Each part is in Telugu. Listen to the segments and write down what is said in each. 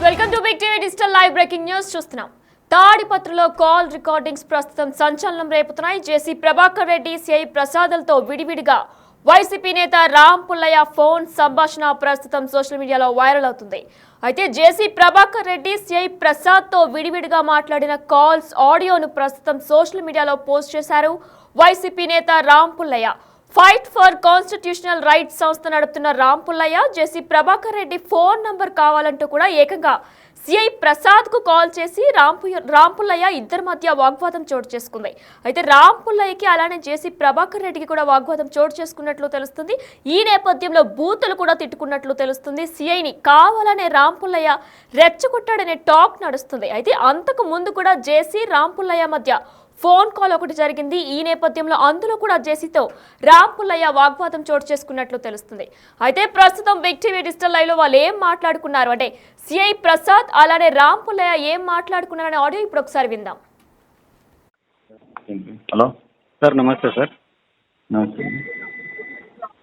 Welcome to big TV digital live breaking news చూస్తున్నాం. తాడిపత్రిలో కాల్ రికార్డింగ్స్ ప్రస్తుతం సంచలనం రేపుతున్నాయి. జేసీ ప్రభాకర్ రెడ్డి, సిఐ ప్రసాద్లతో విడివిడిగా వైసీపీ నేత రామ్ పుల్లయ్య ఫోన్ సంభాషణ ప్రస్తుతం సోషల్ మీడియాలో వైరల్ అవుతుంది. అయితే జేసీ ప్రభాకర్ రెడ్డి, సిఐ ప్రసాద్తో విడివిడిగా మాట్లాడిన కాల్స్ ఆడియోను ప్రస్తుతం సోషల్ మీడియాలో పోస్ట్ చేశారు వైసీపీ నేత Ram Pullaiah. Fight for constitutional rights సంస్థ నడుపుతున్న రామ్ పుల్లయ్య జేసీ ప్రభాకర్ రెడ్డి ఫోన్ నంబర్ కావాలంటూ కూడా ఏకంగా సిఐ ప్రసాద్ కు కాల్ చేసి రామ్ పుల్లయ్య ఇద్దరి మధ్య వాగ్వాదం చోటు చేసుకుంది. అయితే రామ్ పుల్లయ్యకి అలానే జేసీ ప్రభాకర్ రెడ్డికి కూడా వాగ్వాదం చోటు చేసుకున్నట్లు తెలుస్తుంది. ఈ నేపథ్యంలో బూతులు కూడా తిట్టుకున్నట్లు తెలుస్తుంది. సిఐని కావాలనే రామ్ పుల్లయ్య రెచ్చగొట్టాడనే టాక్ నడుస్తుంది. అయితే అంతకు ముందు కూడా జేసీ రామ్ పుల్లయ్య మధ్య ఫోన్ కాల్ ఒకటి జరిగింది. ఈ నేపథ్యంలో అందులో కూడా జేసీతో రామ్ పుల్లయ్య వాగ్వాదం చోటు చేసుకున్నట్లు తెలుస్తుంది. అయితే ప్రస్తుతం బిగ్ టీవీ డిజిటల్ లైవ్ లో వాళ్ళు ఏం మాట్లాడుకున్నారు అంటే సిఐ ప్రసాద్ అలానే రామ్ పుల్లయ్య ఏం మాట్లాడుకున్నారనే ఆడియో ఇప్పుడు ఒకసారి విందాం. హలో సార్, నమస్తే సార్. నమస్తే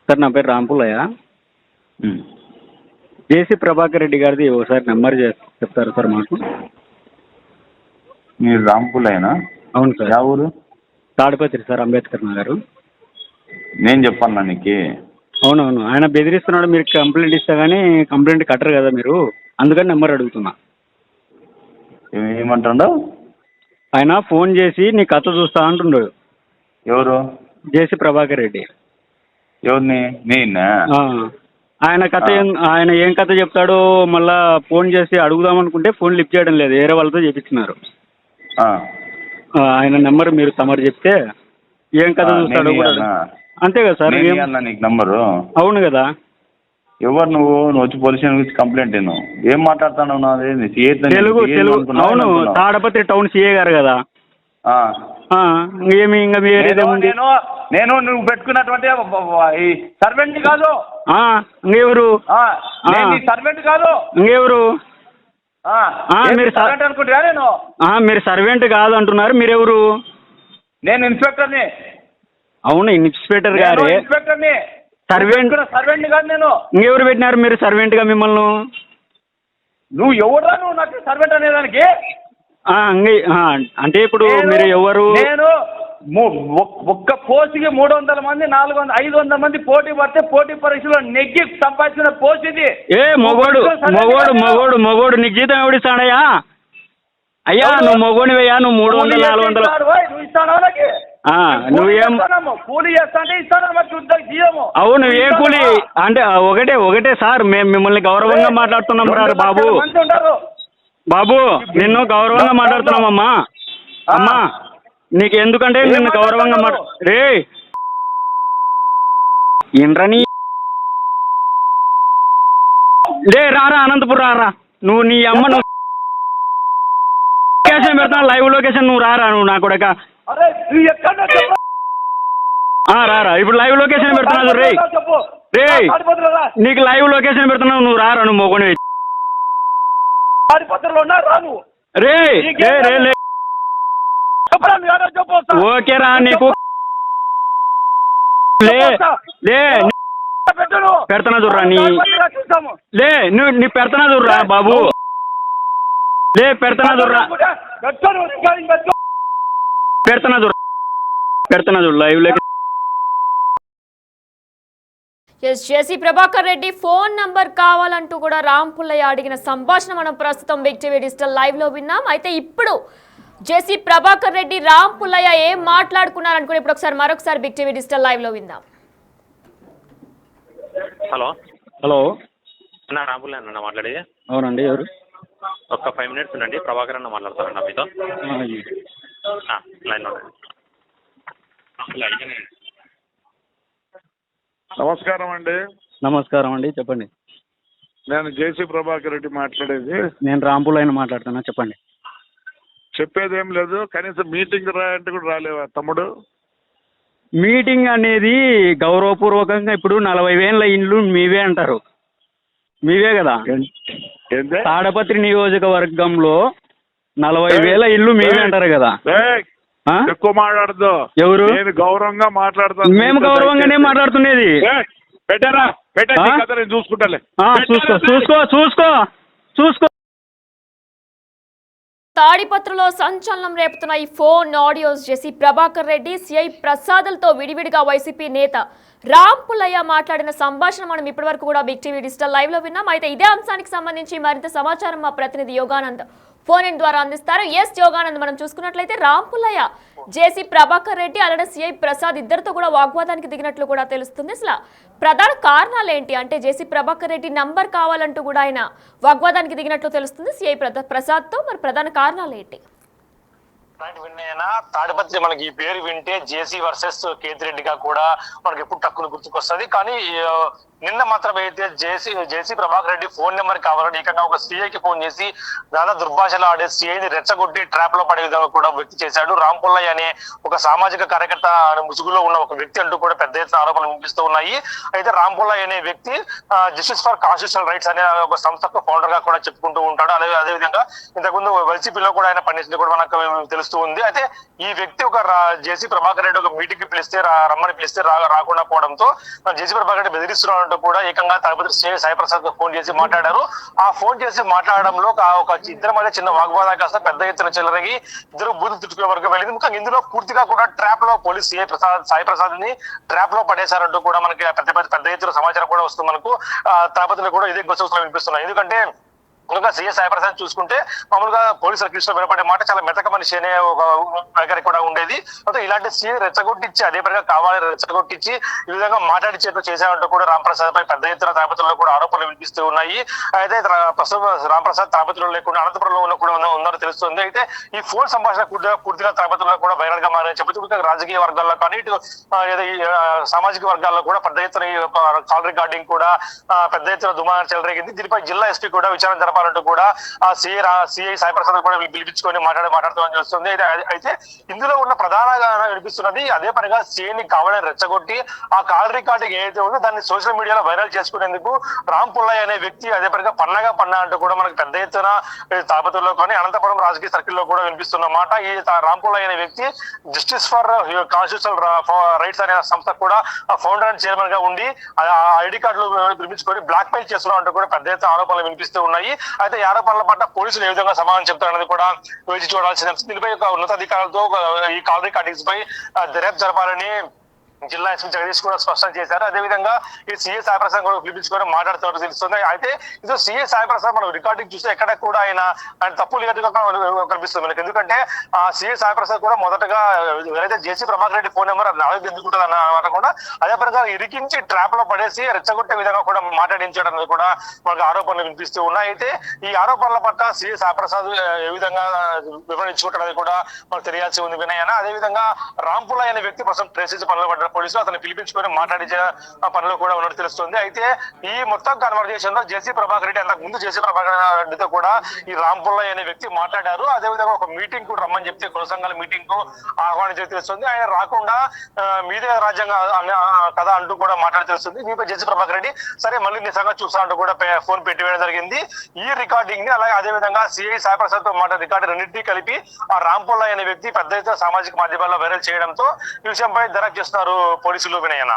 సార్, నా పేరు రామ్ పుల్లయ్య. జేసీ ప్రభాకర్ రెడ్డి గారిది ఒకసారి నెంబర్ చెప్తారు సార్ మాకు? మీరు రాంపులేనా? అవును సార్. యా ఊరు? తాడిపత్రి సార్, అంబేద్కర్ నగర్. నేను చెప్పాను నీకు. అవునవును, ఆయన బెదిరిస్తున్నాడు. మీరు కంప్లైంట్ ఇస్తా కానీ కంప్లైంట్ కట్టరు కదా మీరు, అందుకని నెంబర్ అడుగుతున్నా. ఏమంటాడు ఆయన? ఫోన్ చేసి నీ కథ చూస్తా అంటున్నాడు. ఎవరు? జేసీ ప్రభాకర్ రెడ్డి. ఎవరిని? నేనా? ఆయన కథ ఆయన ఏం కథ చెప్తాడో మళ్ళా ఫోన్ చేసి అడుగుదాం అనుకుంటే ఫోన్ లిఫ్ట్ చేయడం లేదు, వేరే వాళ్ళతో చేపించినారు. ఆయన నెంబర్ మీరు తమరు చెప్తే ఏం కథ చూస్తాడో కూడా. అంతే కదా సార్? నీకు నంబరు? అవును కదా. ఎవరు నువ్వు వచ్చి పోలీస్ స్టేషన్ గురించి కంప్లైంట్ ఏం మాట్లాడుతున్నావు? నాది తెలుగు. అవును, తాడపత్రి టౌన్ సిఏ గారు కదా. ఏమి ఇంకా నేను నువ్వు పెట్టుకున్నటువంటి సర్వెంట్ కాదు. ఇంకెవరు? సర్వెంట్ కాదు. ఇంకెవరు? అనుకుంటా నేను. మీరు సర్వెంట్ కాదు అంటున్నారు, మీరెవరు? నేను ఇన్స్పెక్టర్ని. అవును, ఇన్స్పెక్టర్ గారు. ఇన్స్పెక్టర్ని. సర్వెంట్ కాదు నేను. ఇంకెవరు పెట్టినారు మీరు సర్వెంట్ గా మిమ్మల్ని? నువ్వు ఎవరురా? నువ్వు నాకు సర్వెంట్ అనేదానికి? అంటే ఇప్పుడు మీరు ఎవరు? నేను ఒక్క పోస్ట్కి 300 మంది 400 500 మంది పోటీ పడితే పోటీ పరీక్షలో నెగ్గి సంపాదించిన పోస్ట్ ఇది. మొగోడు నీకు జీతం ఎవడిస్తాడయ్యా? అయ్యా నువ్వు మొగోనివయ్యా, నువ్వు 300 400 నువ్వు ఇస్తానా? నువ్వేం కూలీ చేస్తా అంటే ఇస్తాను. అవును, ఏ కూలీ అంటే ఒకటే సార్, మేము మిమ్మల్ని గౌరవంగా మాట్లాడుతున్నాం రా బాబు. బాబు, నిన్ను గౌరవంగా మాట్లాడుతున్నామమ్మా. అమ్మా, నీకు ఎందుకంటే నిన్ను గౌరవంగా రే ఏంట్రని రే రారా అనంతపురం రారా. నువ్వు నీ అమ్మ నువ్వు లొకేషన్ పెడతావు, లైవ్ లొకేషన్. నువ్వు రారా, నువ్వు నా కొడక రారా. ఇప్పుడు లైవ్ లొకేషన్ పెడుతున్నావు రే. నీకు లైవ్ లొకేషన్ పెడుతున్నావు, నువ్వు రారా. నువ్వు మొగని రే రే రే ఓకేరా. నీకు పెడతానా చూడరా నీ పెడతానా చూడరా బాబు. పెడతానా చూడరా పెడతానా చూడు లైవ్ లో. జేసీ ప్రభాకర్ రెడ్డి ఫోన్ నంబర్ కావాలంటూ కూడా రామ్ పుల్లయ్య అడిగిన సంభాషణ మనం ప్రస్తుతం బిగ్ టీవీ డిజిటల్ లైవ్ లో విన్నాం. అయితే ఇప్పుడు జేసీ ప్రభాకర్ రెడ్డి, రామ్ పుల్లయ్య ఏం మాట్లాడుకున్నారనుకుని ఇప్పుడు మరొకసారి బిగ్ టీవీ డిజిటల్ లైవ్ లో విందాం. హలో అన్న, రామ్ పుల్లయ్య అన్న మాట్లాడేది? అవునండి. ఎవరు? ఒక్క 5 మినిట్స్ ఉండండి, ప్రభాకర్ అన్న మాట్లాడతారన్న మీతో. లైన్లో నమస్కారం అండి. నమస్కారం అండి, చెప్పండి. నేను జేసీ ప్రభాకర్ రెడ్డి మాట్లాడేది. నేను రామ్ పుల్లయ్యని మాట్లాడుతున్నా, చెప్పండి. చెప్పేది ఏం లేదు, కనీసం మీటింగ్ రాయంటే కూడా రాలేవా తమ్ముడు? మీటింగ్ అనేది గౌరవపూర్వకంగా ఇప్పుడు 40,000 ఇండ్లు మీవే అంటారు, మీవే కదా. తాడపత్రి నియోజకవర్గంలో 40,000 ఇల్లు మీవే అంటారు కదా. ఎక్కువ మాట్లాడదు. ఎవరు? నేను గౌరవంగా మాట్లాడతాను. మేము గౌరవంగానే మాట్లాడుతున్నది. పెట్టారా? పెట్టా, చూసుకుంటాలే. చూసుకో చూసుకో చూసుకో చూసుకో. తాడిపత్రిలో సంచలనం రేపుతున్న ఈ ఫోన్ ఆడియోస్ జేసీ ప్రభాకర్ రెడ్డి సిఐ ప్రసాదులతో విడివిడిగా వైసీపీ నేత రామ్ పుల్లయ్య మాట్లాడిన సంభాషణ మనం ఇప్పటివరకు కూడా బిగ్ టీవీ డిజిటల్ లైవ్ లో విన్నాం. అయితే ఇదే అంశానికి సంబంధించి మరింత సమాచారం మా ప్రతినిధి యోగానంద్ ఫోన్ ఇన్ ద్వారా అందిస్తారు. యోగానంద్, మనం చూసుకున్నట్లయితే రామ్ పుల్లయ్య జేసీ ప్రభాకర్ రెడ్డి అలానే సిఐ ప్రసాద్ ఇద్దరితో కూడా వాగ్వాదానికి దిగినట్లు కూడా తెలుస్తుంది. అసలు ప్రధాన కారణాలు ఏంటి అంటే జేసీ ప్రభాకర్ రెడ్డి నంబర్ కావాలంటూ కూడా ఆయన వాగ్వాదానికి దిగినట్లు తెలుస్తుంది సిఐ ప్రసాద్ తో. మరి ప్రధాన కారణాలు ఏంటి? విన్నైనా తాడిపత్రి మనకి ఈ పేరు వింటే జేసీ వర్సెస్ కేతిరెడ్డిగా కూడా మనకి ఎప్పుడు టక్కును గుర్తుకొస్తుంది. కానీ నిన్న మాత్రం అయితే జేసీ ప్రభాకర్ రెడ్డి ఫోన్ నెంబర్ కావాలని ఏకంగా ఒక సిఐకి ఫోన్ చేసి దాదాపు దుర్భాషలు ఆడే సిఐని రెచ్చగొట్టి ట్రాప్ లో పడే విధంగా కూడా వ్యక్తి చేశాడు. రామ్ పుల్లయ్య అనే ఒక సామాజిక కార్యకర్త ముసుగులో ఉన్న ఒక వ్యక్తి అంటూ కూడా పెద్ద ఎత్తున ఆరోపణలు వినిపిస్తూ ఉన్నాయి. అయితే రామ్ పుల్లయ్య అనే వ్యక్తి జస్టిస్ ఫర్ కాన్స్టిట్యూషనల్ రైట్స్ అనే ఒక సంస్థకు ఫౌండర్ గా కూడా చెప్పుకుంటూ ఉంటాడు. అదేవిధంగా ఇంతకుముందు వైసీపీలో కూడా ఆయన పనిచేసింది కూడా మనకు తెలుస్తూ ఉంది. అయితే ఈ వ్యక్తి ఒక జేసీ ప్రభాకర్ రెడ్డి ఒక మీటింగ్ కి పిలిస్తే రమ్మని పిలిస్తే రాకుండా పోవడంతో జేసీ ప్రభాకర్ రెడ్డి బెదిరిస్తున్నాడు కూడా ఏకంగా తాడిపత్రి సిఐ సాయి ప్రసాద్ ఫోన్ చేసి మాట్లాడారు. ఆ ఫోన్ చేసి మాట్లాడడంలో ఒక ఇద్దరి మధ్య చిన్న వాగ్వాదం కాస్త పెద్ద ఎత్తున చెలరగి ఇద్దరు బూతులు తిట్టుకునే వరకు వెళ్ళింది. ఇంకా ఇందులో పూర్తిగా కూడా ట్రాప్ లో పోలీస్ సాయి ప్రసాద్ ని ట్రాప్ లో పడేశారంటూ కూడా మనకి పెద్ద ఎత్తున సమాచారం కూడా వస్తుంది. మనకు తాడిపత్రిలో కూడా ఇదే గుసగుసలు వినిపిస్తున్నాయి. ఎందుకంటే సిఐ సాయి ప్రసాద్ చూసుకుంటే మామూలుగా పోలీసుల కృష్ణ వినపడే మాట చాలా మెతక మనిషి అనే ఒక వైఖరి కూడా ఉండేది. అయితే ఇలాంటి సీఐ రెచ్చగొట్టించి అదే పనిగా కావాలని రెచ్చగొట్టించి ఈ విధంగా మాట్లాడిచేట్టు చేశామంటూ కూడా రామ్ ప్రసాద్ పై పెద్ద ఎత్తున తాడిపత్రిలో కూడా ఆరోపణలు వినిపిస్తూ ఉన్నాయి. అయితే ప్రస్తుతం రామ్ ప్రసాద్ తాడిపత్రిలో లేకుండా అనంతపురంలో ఉందని తెలుస్తుంది. అయితే ఈ ఫోన్ సంభాషణ పూర్తిగా తాడిపత్రిలో కూడా వైరల్ గా మారని చెబుతూ రాజకీయ వర్గాల్లో కానీ ఇటు సామాజిక వర్గాల్లో కూడా పెద్ద ఎత్తున కాల్ రికార్డింగ్ కూడా పెద్ద ఎత్తున దుమారం చెలరేగింది. దీనిపై జిల్లా ఎస్పీ కూడా విచారణ జరపాలంటూ కూడా సిఐ సాయి ప్రసాద్ కూడా పిలిపించుకొని మాట్లాడుతామని తెలుస్తుంది. అయితే ఇందులో ఉన్న ప్రధానంగా వినిపిస్తున్నది అదే పనిగా సిఐని కావాలని రెచ్చగొట్టి ఆ కాల్ రికార్డింగ్ ఏదైతే ఉందో దాన్ని సోషల్ మీడియాలో వైరల్ చేసుకునేందుకు రామ్ పుల్లయ్య అనే వ్యక్తి అదే పనిగా పన్నా అంటూ కూడా మనకు పెద్ద ఎత్తున తాడిపత్రిలో కానీ అనంతపురం రాజకీయ సర్కిల్లో కూడా వినిపిస్తున్న మాట. ఈ రామ్ పుల్లయ్య అనే వ్యక్తి జస్టిస్ ఫర్ కాన్స్టిట్యూషనల్ రైట్స్ అనే సంస్థ కూడా ఫౌండర్ అండ్ చైర్మన్ గా ఉండి ఐడి కార్డులు నిర్మించుకొని బ్లాక్ మెయిల్ చేస్తున్నాం అంటూ కూడా పెద్ద ఎత్తున ఆరోపణలు వినిపిస్తూ ఉన్నాయి. అయితే ఈ ఆరోపణల పట్ల పోలీసులు ఏ విధంగా సమాధానం చెప్తారనేది కూడా వేచి చూడాల్సిన దీనిపై ఒక ఉన్నతాధికారులతో ఈ కాల్ రికార్డింగ్స్ పై దర్యాప్తు జరపాలని జిల్లా ఎస్పీ జగదీష్ కూడా స్పష్టం చేశారు. అదేవిధంగా ఈ సిఐ సాయి ప్రసాద్ కూడా పిలిపించుకొని మాట్లాడుతున్నట్టు తెలుస్తుంది. అయితే ఇది సిఐ సాయి ప్రసాద్ మనం రికార్డింగ్ చూస్తే ఎక్కడ కూడా ఆయన తప్పు లేదుగా కనిపిస్తుంది మనకి. ఎందుకంటే ఆ సిఐ సాయి ప్రసాద్ కూడా మొదటగా ఎవరైతే జేసీ ప్రభాకర్ రెడ్డి ఫోన్ నెంబర్ నాలుగు ఎందుకుంటుంది అనకుండా అదే పరంగా ఇరికించి ట్రాప్ లో పడేసి రెచ్చగొట్టే విధంగా కూడా మాట్లాడించడం కూడా మనకు ఆరోపణలు వినిపిస్తూ ఉన్నాయి. అయితే ఈ ఆరోపణల పట్ల సిఐ సాయి ప్రసాద్ ఏ విధంగా వివరించుకుంటారు అనేది కూడా మనకు తెలియాల్సి ఉంది వినయన. అదేవిధంగా రామ్ పుల్లయ్య అనే వ్యక్తి కోసం ట్రేసెస్ పనులు పడ్డారు. పోలీసులు అతను పిలిపించుకొని మాట్లాడించే పనిలో కూడా ఉన్నట్టు తెలుస్తుంది. అయితే ఈ మొత్తం కన్వర్జేషన్ లో జేసీ ప్రభాకర్ రెడ్డి అంతకు ముందు జేసీ ప్రభాకర్ రెడ్డితో కూడా ఈ రామ్ పుల్లయ్య అనే వ్యక్తి మాట్లాడారు. అదేవిధంగా ఒక మీటింగ్ కూడా రమ్మని చెప్తే కుల సంఘాల మీటింగ్ కు ఆహ్వానించి తెలుస్తుంది. ఆయన రాకుండా మీదే రాజ్యాంగ కథ అంటూ కూడా మాట్లాడి తెలుస్తుంది. దీనిపై జేసీ ప్రభాకర్ రెడ్డి సరే మళ్ళీ నిజంగా చూస్తా అంటూ కూడా ఫోన్ పెట్టివేయడం జరిగింది. ఈ రికార్డింగ్ ని అలాగే అదేవిధంగా సిఐ సాయి ప్రసాద్ తో మాట్లాడే రికార్డు రెండింటినీ కలిపి ఆ రామ్ పుల్లయ్య అనే వ్యక్తి పెద్ద ఎత్తున సామాజిక మాధ్యమాల్లో వైరల్ చేయడంతో ఈ విషయంపై దర్యాప్తు చేస్తున్నారు పోలీసులు వినయన.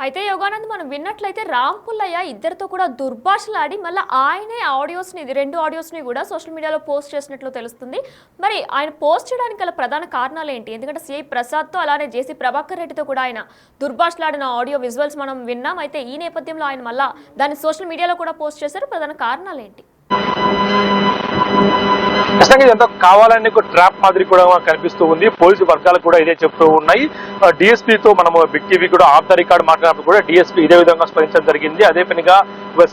అయితే యోగానంద్, మనం విన్నట్లయితే రామ్ పుల్లయ్య ఇద్దరితో కూడా దుర్భాషలాడి మళ్ళీ ఆయనే రెండు ఆడియోస్ని కూడా సోషల్ మీడియాలో పోస్ట్ చేసినట్లు తెలుస్తుంది. మరి ఆయన పోస్ట్ చేయడానికి గల ప్రధాన కారణాలు ఏంటి? ఎందుకంటే సిఐ ప్రసాద్తో అలానే జేసీ ప్రభాకర్ రెడ్డితో కూడా ఆయన దుర్భాషలాడిన ఆడియో విజువల్స్ మనం విన్నాం. అయితే ఈ నేపథ్యంలో ఆయన మళ్ళీ దాన్ని సోషల్ మీడియాలో కూడా పోస్ట్ చేశారు. ప్రధాన కారణాలు ఏంటి? ఖచ్చితంగా ఇదంతా కావాలని ట్రాప్ మాదిరి కూడా కనిపిస్తూ ఉంది. పోలీసు వర్గాలు కూడా ఇదే చెప్తూ ఉన్నాయి. డిఎస్పీతో మనము బిగ్ టీవీ కూడా ఆఫ్ ద రికార్డ్ మాట్లాడినప్పుడు కూడా డిఎస్పీ ఇదే విధంగా స్పందించడం జరిగింది. అదే పనిగా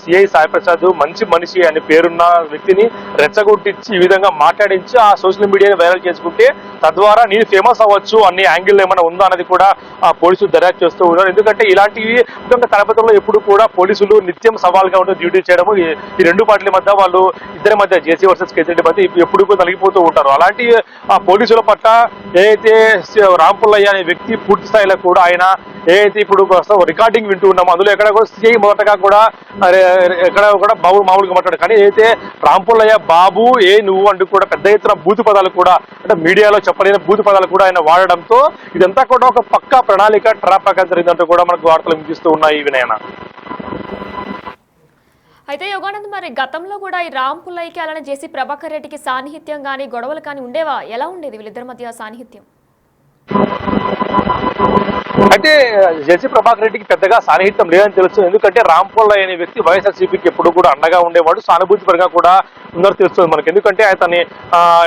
సిఐ సాయి ప్రసాద్ మంచి మనిషి అనే పేరున్న వ్యక్తిని రెచ్చగొట్టించి ఈ విధంగా మాట్లాడించి ఆ సోషల్ మీడియాని వైరల్ చేసుకుంటే తద్వారా నేను ఫేమస్ అవ్వచ్చు అనే యాంగిల్ ఏమైనా ఉందా అనేది కూడా పోలీసులు దర్యాప్తు చేస్తూ ఉన్నారు. ఎందుకంటే ఇలాంటివి ముఖ్యంగా తాడిపత్రిలో ఎప్పుడు కూడా పోలీసులు నిత్యం సవాల్గా ఉంటూ డ్యూటీ చేయడము ఈ రెండు పార్టీల మధ్య వాళ్ళు ఇద్దరి మధ్య జేసీ వర్సెస్ కేతిరెడ్డి మధ్య ఎప్పుడు కూడా నలిగిపోతూ ఉంటారు. అలాంటి ఆ పోలీసుల పట్ల ఏదైతే రామ్ పుల్లయ్య అనే వ్యక్తి పూర్తి స్థాయిలో కూడా ఆయన ఏదైతే ఇప్పుడు రికార్డింగ్ వింటూ ఉన్నామో అందులో ఎక్కడ కూడా సిఐ మొదటగా కూడా ఎక్కడ కూడా మామూలుగా మాట్లాడు. కానీ ఏదైతే రామ్ పుల్లయ్య బాబు నువ్వు అంటూ కూడా పెద్ద ఎత్తున బూతు పదాలు కూడా అంటే మీడియాలో చెప్పలేని బూతు పదాలు కూడా ఆయన వాడడంతో ఇదంతా కూడా ఒక పక్కా ప్రణాళిక ట్రాప్ జరిగిందంటూ కూడా మనకు వార్తలు వినిపిస్తూ ఉన్నాయి వినయన. అయితే యోగానంద్, మరి గతంలో కూడా ఈ రామ్ పుల్లయ్యకి అలానే జేసీ ప్రభాకర్ రెడ్డికి సాన్నిహిత్యం కానీ గొడవలు కానీ ఉండేవా? ఎలా ఉండేది వీళ్ళిద్దరి మధ్య సాన్నిహిత్యం? అయితే జేసీ ప్రభాకర్ రెడ్డికి పెద్దగా సాన్నిహిత్యం లేదని తెలుసు. ఎందుకంటే రామ్ పుల్లయ్య అనే వ్యక్తి వైఎస్ఆర్సీపీకి ఎప్పుడు కూడా అండగా ఉండేవాడు, సానుభూతి పరంగా కూడా ఉందని తెలుస్తుంది మనకి. ఎందుకంటే అతని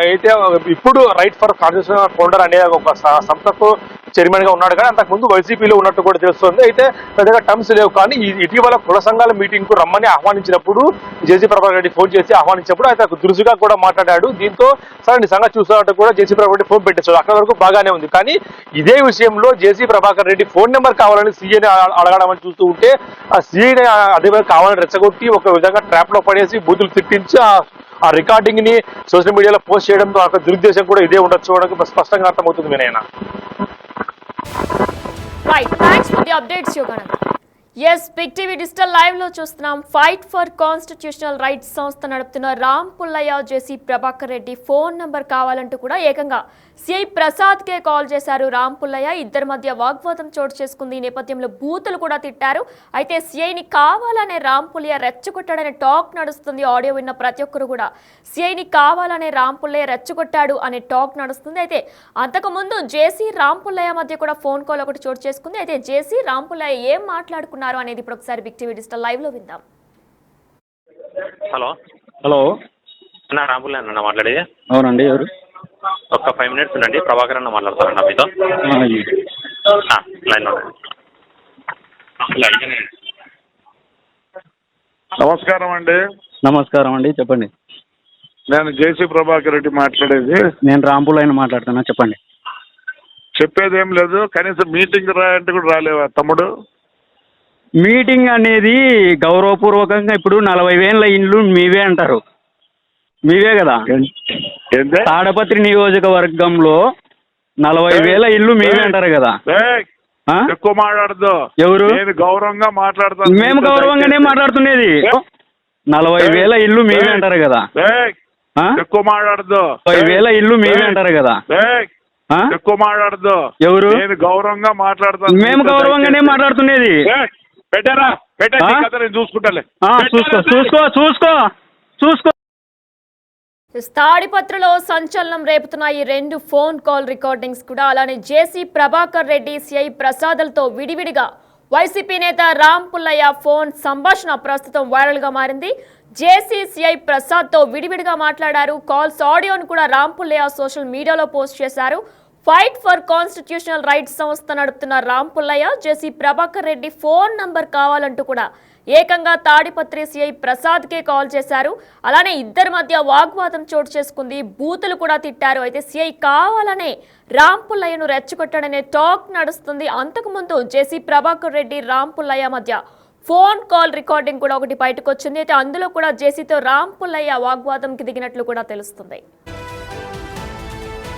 అయితే ఇప్పుడు రైట్ ఫర్ కాన్స్టిట్యూషన్ ఫౌండర్ అనే ఒక సంస్థకు చైర్మన్ గా ఉన్నాడు, కానీ అంతకుముందు వైసీపీలో ఉన్నట్టు కూడా తెలుస్తుంది. అయితే పెద్దగా టర్మ్స్ లేవు, కానీ ఇటీవల కుల సంఘాల మీటింగ్ కు రమ్మని ఆహ్వానించినప్పుడు జేసీ ప్రభాకర్ రెడ్డి ఫోన్ చేసి ఆహ్వానించినప్పుడు అయితే దురుసుగా కూడా మాట్లాడాడు. దీంతో సరే నీ సంగతి చూసినట్టు కూడా జేసీ ప్రభాకర్ రెడ్డి ఫోన్ పెట్టేశాడు. అక్కడ వరకు బాగానే ఉంది. కానీ ఇదే విషయంలో జేసీ ప్రభాకర్ రెడ్డి ఫోన్ నెంబర్ కావాలని సీఏని అడగడం అని చూస్తూ ఉంటే ఆ సీఏని అదే కావాలని రెచ్చగొట్టి ఒక విధంగా ట్రాప్ లో పడేసి బూతులు తిట్టించి ఆ రికార్డింగ్ ని సోషల్ మీడియాలో పోస్ట్ చేయడంతో ఆ దురుద్దేశం కూడా ఇదే ఉండొచ్చు స్పష్టంగా అర్థమవుతుంది మీనైనా. Right, thanks for the updates Yoganand. Yes, big TV digital live లో చూస్తున్నాం. ఫైట్ ఫర్ కాన్స్టిట్యూషనల్ రైట్స్ సంస్థ నడుపుతున్న రామ్ పుల్లయ్య, జేసీ ప్రభాకర్ రెడ్డి ఫోన్ నంబర్ కావాలంటూ కూడా ఏకంగా సిఐ ప్రసాద్ కే కాల్ చేశారు రామ్ పుల్లయ్య. ఇద్దరి మధ్య వాగ్వాదం చోటు చేసుకుంది. ఈ నేపథ్యంలో బూతులు కూడా తిట్టారు. అయితే సిఐని కావాలనే రామ్ పుల్లయ్య రెచ్చగొట్టాడనే టాక్ నడుస్తుంది. ఆడియో విన్న ప్రతి ఒక్కరు కూడా సిఐని కావాలనే రామ్ పుల్లయ్య రెచ్చగొట్టాడు అనే టాక్ నడుస్తుంది. అయితే అంతకుముందు జేసీ రామ్ పుల్లయ్య మధ్య కూడా ఫోన్ కాల్ ఒకటి చోటు చేసుకుంది. అయితే జేసీ రామ్ పుల్లయ్య ఏం మాట్లాడుకున్నారు అనేది ఇప్పుడు ఒకసారి బిగ్ టీవీ డిజిటల్ లైవ్ లో విందాం. హలో హలో, అన్న రాంపుల్ అన్న మాట్లాడేది? అవునండి. ఎవరు? ఒక 5 minutes ఉండండి, ప్రభాకర్ అన్న మాట్లాడతారన్న మీతో. లైన్ నమస్కారం అండి. నమస్కారం అండి, చెప్పండి. నేను జేసీ ప్రభాకర్ రెడ్డి మాట్లాడేది. నేను రాంపుల్లయ్యని మాట్లాడుతున్నా, చెప్పండి. చెప్పేది ఏం లేదు, కనీసం మీటింగ్ రా అంటే కూడా రాలేవా తమ్ముడు? మీటింగ్ అనేది గౌరవపూర్వకంగా ఇప్పుడు 40,000 ఇండ్లు మీవే అంటారు, మీవే కదా. ఏంటి? తాడపత్రి నియోజకవర్గంలో 40,000 ఇల్లు మీవే అంటారు కదా. ఎక్కువ మాట్లాడదు. ఎవరు? నేను గౌరవంగా మాట్లాడతాను. మేము గౌరవంగానే మాట్లాడుతున్నది. 40,000 ఇల్లు మీవే అంటారు కదా. ఎక్కువ మాట్లాడదు. 40,000 ఇల్లు మీవే అంటారు కదా. ఎక్కువ మాట్లాడదు. ఎవరు? నేను గౌరవంగా మాట్లాడతాను. మేము గౌరవంగానే మాట్లాడుతున్నది. పెట్టారా? పెట్టా, నేను చూసుకుంటాలే. చూసుకో చూసుకో చూసుకో చూసుకో. తాడిపత్రిలో సంచలనం రేపుతున్న ఈ 2 ఫోన్ కాల్ రికార్డింగ్స్ కూడా, అలానే జేసీ ప్రభాకర్ రెడ్డి, సిఐ ప్రసాద్లతో విడివిడిగా వైసీపీ నేత రామ్ పుల్లయ్య ఫోన్ సంభాషణ ప్రస్తుతం వైరల్ గా మారింది. జేసీ, సిఐ ప్రసాద్ తో విడివిడిగా మాట్లాడారు. కాల్స్ ఆడియోను కూడా రామ్ పుల్లయ్య సోషల్ మీడియాలో పోస్ట్ చేశారు. ఫైట్ ఫర్ కాన్స్టిట్యూషనల్ రైట్స్ సంస్థ నడుపుతున్న రామ్ పుల్లయ్య, జేసీ ప్రభాకర్ రెడ్డి ఫోన్ నంబర్ కావాలంటూ కూడా ఏకంగా తాడిపత్రి సిఐ ప్రసాద్ కే కాల్ చేశారు. అలానే ఇద్దరి మధ్య వాగ్వాదం చోటు చేసుకుంది. బూతులు కూడా తిట్టారు. అయితే సిఐ కావాలనే రామ్ పుల్లయ్యను రెచ్చగొట్టాడనే టాక్ నడుస్తుంది. అంతకుముందు జేసీ ప్రభాకర్ రెడ్డి, రామ్ పుల్లయ్య మధ్య ఫోన్ కాల్ రికార్డింగ్ కూడా ఒకటి బయటకు వచ్చింది. అయితే అందులో కూడా జేసీతో రామ్ పుల్లయ్య వాగ్వాదంకి దిగినట్లు కూడా తెలుస్తుంది.